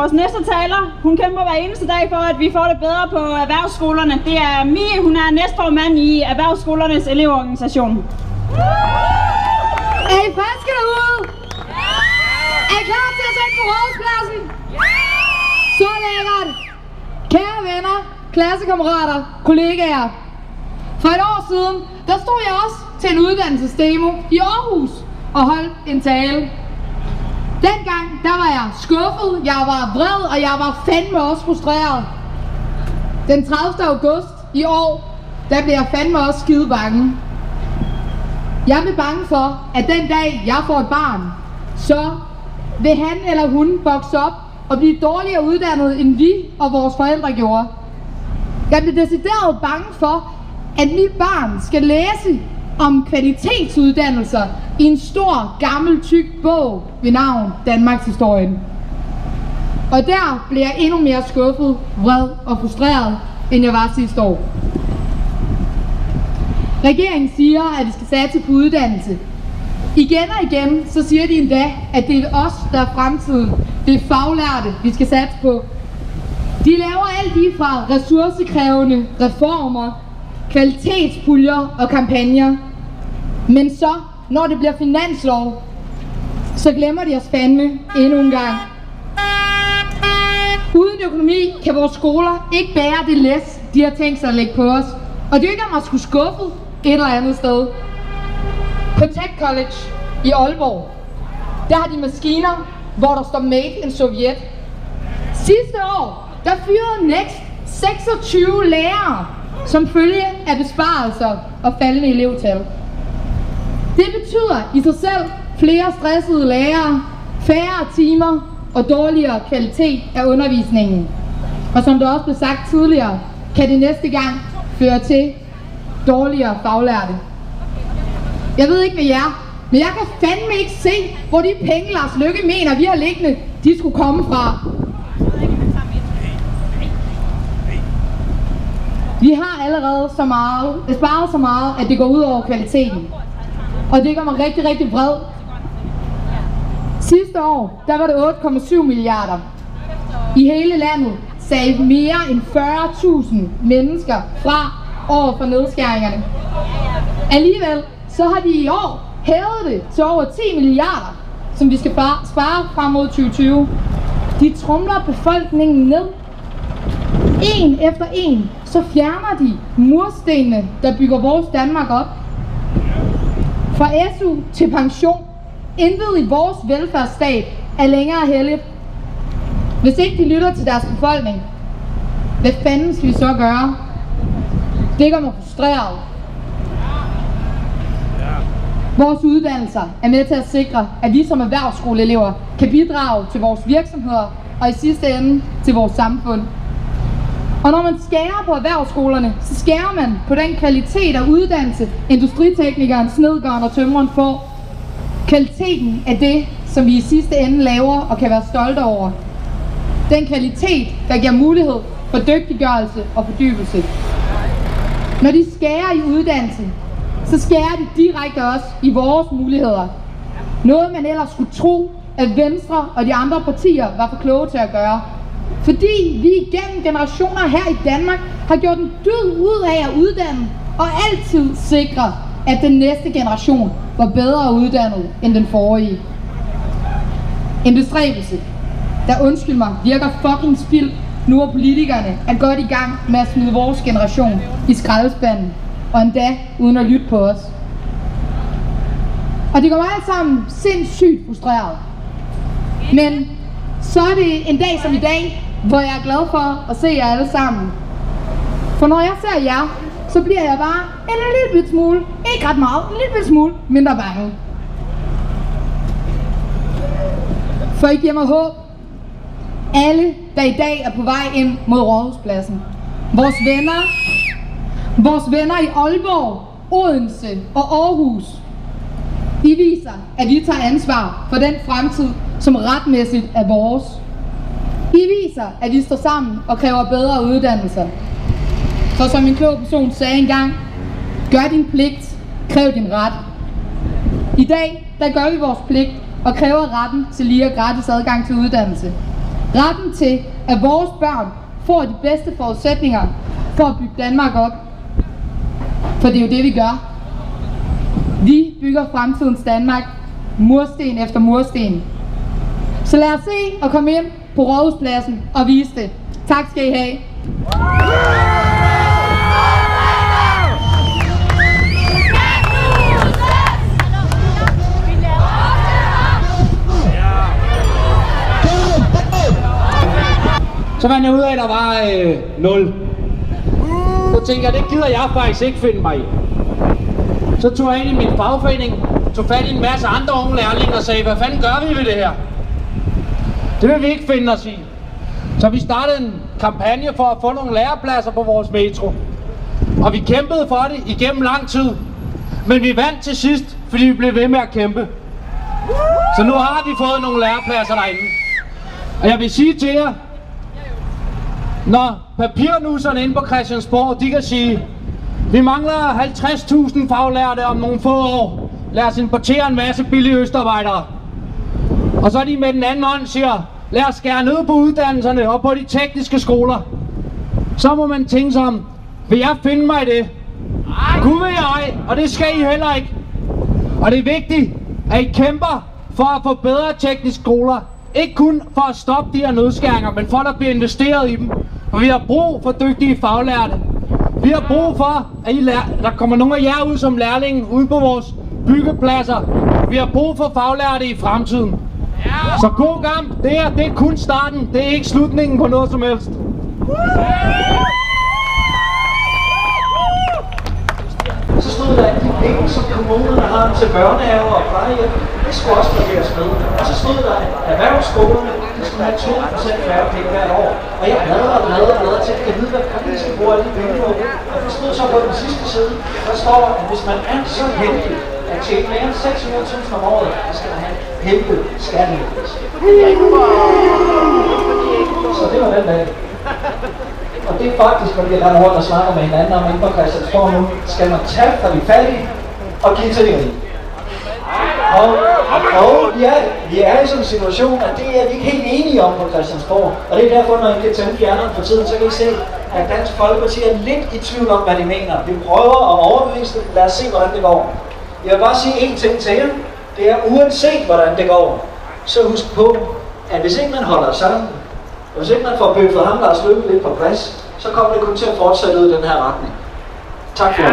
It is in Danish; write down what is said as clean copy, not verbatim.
Vores næste taler, hun kæmper hver eneste dag for, at vi får det bedre på erhvervsskolerne. Det er Mie, hun er næstformand i Erhvervsskolernes elevorganisation. Er I friske derude? Er I klar til at sætte på rådspladsen? Så lækkert! Kære venner, klassekammerater, kollegaer. For et år siden, der stod jeg også til en uddannelsesdemo i Aarhus og holdt en tale. Dengang, der var jeg skuffet, jeg var vred, og jeg var fandme også frustreret. Den 30. august i år, der blev jeg fandme også skide bange. Jeg blev bange for, at den dag, jeg får et barn, så vil han eller hun vokse op og blive dårligere uddannet, end vi og vores forældre gjorde. Jeg blev decideret bange for, at mit barn skal læse om kvalitetsuddannelser i en stor, gammel, tyk bog ved navn Danmarks Historien. Og der blev jeg endnu mere skuffet, vred og frustreret, end jeg var sidste år. Regeringen siger, at vi skal satse på uddannelse. Igen og igen, så siger de endda, at det er os, der er fremtiden. Det er faglærte, vi skal satse på. De laver alt lige fra ressourcekrævende reformer, kvalitetspuljer og kampagner. Men så, når det bliver finanslov, så glemmer de os fandme endnu en gang. Uden økonomi kan vores skoler ikke bære det læs, de har tænkt sig at lægge på os. Og det er ikke om at skulle skuffe et eller andet sted. På Tech College i Aalborg, der har de maskiner, hvor der står Made in Soviet. Sidste år, der fyrede Next 26 lærere som følge af besparelser og faldende elevtal. Det betyder i sig selv flere stressede lærere, færre timer og dårligere kvalitet af undervisningen. Og som der også blev sagt tidligere, kan det næste gang føre til dårligere faglærte. Jeg ved ikke med jer, men jeg kan fandme ikke se, hvor de penge Lars Løkke mener, vi har liggende, de skulle komme fra. Vi har allerede sparet så meget, at det går ud over kvaliteten. Og det gør mig rigtig, rigtig vred. Sidste år, der var det 8,7 milliarder. I hele landet sagde mere end 40.000 mennesker fra over for nedskæringerne. Alligevel, så har de i år hævet det til over 10 milliarder, som vi skal spare frem mod 2020. De tromler befolkningen ned. En efter en, så fjerner de murstenene, der bygger vores Danmark op. Fra SU til pension, intet i vores velfærdsstat er længere helligt. Hvis ikke de lytter til deres befolkning, hvad fanden skal vi så gøre? Det gør mig frustreret. Vores uddannelser er med til at sikre, at vi som erhvervsskoleelever kan bidrage til vores virksomheder og i sidste ende til vores samfund. Og når man skærer på erhvervsskolerne, så skærer man på den kvalitet af uddannelse, industriteknikeren, snedgeren og tømreren får. Kvaliteten af det, som vi i sidste ende laver og kan være stolte over. Den kvalitet, der giver mulighed for dygtiggørelse og fordybelse. Når de skærer i uddannelse, så skærer de direkte også i vores muligheder. Noget man ellers skulle tro, at Venstre og de andre partier var for kloge til at gøre. Fordi vi igennem generationer her i Danmark har gjort en dyd ud af at uddanne og altid sikre, at den næste generation var bedre uddannet end den forrige. En bestræbelse, der undskyld mig, virker fucking spild, nu er politikerne er godt i gang med at smide vores generation i skraldespanden, og endda uden at lytte på os. Og det går mig alt sammen sindssygt frustreret. Men så er det en dag som i dag, hvor jeg er glad for at se jer alle sammen. For når jeg ser jer, så bliver jeg bare en lille bit smule, ikke ret meget, en lille bit smule mindre bange. For I giver mig håb. Alle, der i dag er på vej ind mod Rådhuspladsen. Vores venner i Aalborg, Odense og Aarhus. I viser, at I tager ansvar for den fremtid, som retmæssigt er vores. I viser, at vi står sammen og kræver bedre uddannelser. For som en klog person sagde engang, gør din pligt, kræv din ret. I dag, der gør vi vores pligt og kræver retten til lige og gratis adgang til uddannelse. Retten til, at vores børn får de bedste forudsætninger for at bygge Danmark op. For det er jo det, vi gør. Vi bygger fremtidens Danmark, mursten efter mursten. Så lad os se og komme ind på Rådhuspladsen og vise det. Tak skal I have. Så fandt jeg ud af, at der var 0. Så tænkte jeg, det gider jeg faktisk ikke finde mig i. Så tog jeg ind i min fagforening, tog fat i en masse andre unge lærlinge og sagde, hvad fanden gør vi ved det her? Det vil vi ikke finde os i. Så vi startede en kampagne for at få nogle lærepladser på vores metro. Og vi kæmpede for det igennem lang tid. Men vi vandt til sidst, fordi vi blev ved med at kæmpe. Så nu har vi fået nogle lærepladser derinde. Og jeg vil sige til jer, når papirnusserne inde på Christiansborg, de kan sige, vi mangler 50.000 faglærte om nogle få år. Lad os importere en masse billige østarbejdere. Og så de med den anden hånd siger, lad os skære ned på uddannelserne og på de tekniske skoler. Så må man tænke sig om, vil jeg finde mig i det? Gud vil jeg, og det skal I heller ikke. Og det er vigtigt, at I kæmper for at få bedre tekniske skoler. Ikke kun for at stoppe de her nedskæringer, men for at der bliver investeret i dem. For vi har brug for dygtige faglærte. Vi har brug for, at der kommer nogle af jer ud som lærlinge ude på vores byggepladser. Vi har brug for faglærte i fremtiden. Så god kamp, det er kun starten, det er ikke slutningen på noget som helst. Så stod der, at de penge, som kommunerne har til børnehaver og plejehjem, det skulle også fordeles med. Og så stod der, at erhvervsskolerne, de skulle have 2% færre penge hvert år. Og jeg bladrede til, at jeg vide, hvad fanden skal bruge alle de penge på. Og det stod så på den sidste side, der står, at hvis man er så heldig at tjene mere end 600.000 om året, så skal man have en kæmpe skattelettelse. Så det var den dag. Og det er faktisk, når vi er rundt og snakker med hinanden om inden på Christiansborg nu, skal man tage fra de fattige og give til de rige. Og vi er i sådan en situation, at det er vi ikke helt enige om på Christiansborg. Og det er derfor, når I kan tænde fjerneren for tiden, så kan I se, at Dansk Folkeparti er lidt i tvivl om, hvad de mener. Vi prøver at overbevise dem. Lad os se, hvordan det går. Jeg vil bare sige én ting til jer. Det er uanset, hvordan det går, så husk på, at hvis ikke man holder sammen, og hvis ikke man får bøffet ham, Lars Løkke, lidt på plads, så kommer det kun til at fortsætte ud i den her retning. Tak for det.